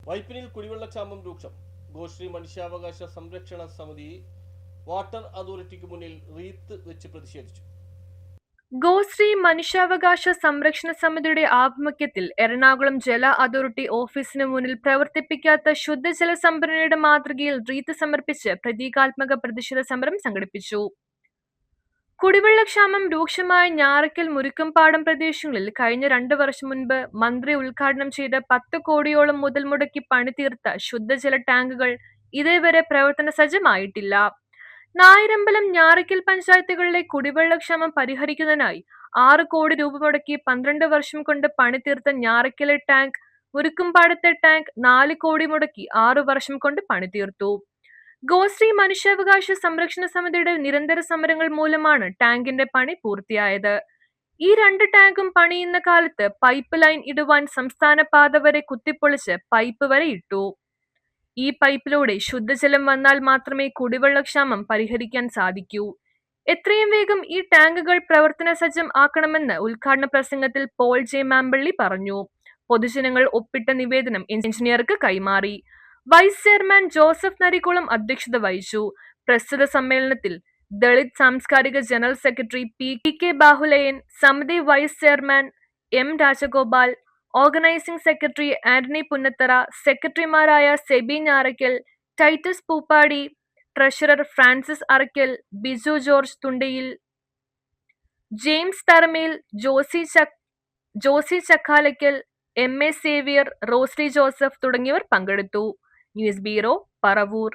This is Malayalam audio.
വൈപ്പിനിൽ കുടിവെള്ളക്ഷാമം രൂക്ഷം. ഗോശ്രീ മനുഷ്യാവകാശ സംരക്ഷണ സമിതി വാട്ടർ അതോറിറ്റിക്ക് മുന്നിൽ റീത്ത് വെച്ച് പ്രതിഷേധിച്ചു. ഗോശ്രീ മനുഷ്യാവകാശ സംരക്ഷണ സമിതിയുടെ ആഭിമുഖ്യത്തിൽ എറണാകുളം ജല അതോറിറ്റി ഓഫീസിന് മുന്നിൽ പ്രവർത്തിപ്പിക്കാത്ത ശുദ്ധജല സംഭരണിയുടെ മാതൃകയിൽ റീത്ത് സമർപ്പിച്ച് പ്രതീകാത്മക പ്രതിഷേധ സമരം സംഘടിപ്പിച്ചു. കുടിവെള്ളക്ഷാമം രൂക്ഷമായ ഞാറയ്ക്കൽ, മുരിക്കുംപാടം പ്രദേശങ്ങളിൽ കഴിഞ്ഞ 2 വർഷം മുൻപ് മന്ത്രി ഉദ്ഘാടനം ചെയ്ത 10 കോടിയോളം മുതൽ മുടക്കി പണിതീർത്ത ശുദ്ധജല ടാങ്കുകൾ ഇതേവരെ പ്രവർത്തന സജ്ജമായിട്ടില്ല. നായരമ്പലം, ഞാറയ്ക്കൽ പഞ്ചായത്തുകളിലെ കുടിവെള്ളക്ഷാമം പരിഹരിക്കുന്നതിനായി 6 കോടി രൂപ മുടക്കി 12 വർഷം കൊണ്ട് പണിതീർത്ത ഞാറയ്ക്കലെ ടാങ്ക്, മുരിക്കുംപാടത്തെ ടാങ്ക് 4 കോടി മുടക്കി 6 വർഷം കൊണ്ട് പണിതീർത്തു. ഗോശ്രീ മനുഷ്യാവകാശ സംരക്ഷണ സമിതിയുടെ നിരന്തര സമരങ്ങൾ മൂലമാണ് ടാങ്കിന്റെ പണി പൂർത്തിയായത്. ഈ 2 ടാങ്കും പണിയുന്ന കാലത്ത് പൈപ്പ് ലൈൻ ഇടുവാൻ സംസ്ഥാന പാത വരെ കുത്തിപ്പൊളിച്ച് പൈപ്പ് വരെ ഇട്ടു. ഈ പൈപ്പിലൂടെ ശുദ്ധജലം വന്നാൽ മാത്രമേ കുടിവെള്ളക്ഷാമം പരിഹരിക്കാൻ സാധിക്കൂ. എത്രയും വേഗം ഈ ടാങ്കുകൾ പ്രവർത്തന സജ്ജം ആക്കണമെന്ന് ഉദ്ഘാടന പ്രസംഗത്തിൽ പോൾ ജെ മാമ്പള്ളി പറഞ്ഞു. പൊതുജനങ്ങൾ ഒപ്പിട്ട നിവേദനം എഞ്ചിനീയർക്ക് കൈമാറി. വൈസ് ചെയർമാൻ ജോസഫ് നരിക്കുളം അധ്യക്ഷത വഹിച്ചു. പ്രസ്തുത സമ്മേളനത്തിൽ ദളിത് സാംസ്കാരിക general secretary P K Bahulayan, സമിതി vice chairman M Rajagopal, organising secretary Antony Punnathara, സെക്രട്ടറിമാരായ Seby Njarakkal, Titus Poopady, treasurer Francis Araikkal, Biju George Thundayil, James Tharamel, Josy Chakkalakkal, M A Xavier, Rosly Joseph തുടങ്ങിയവർ പങ്കെടുത്തു. News bureau, Paravur.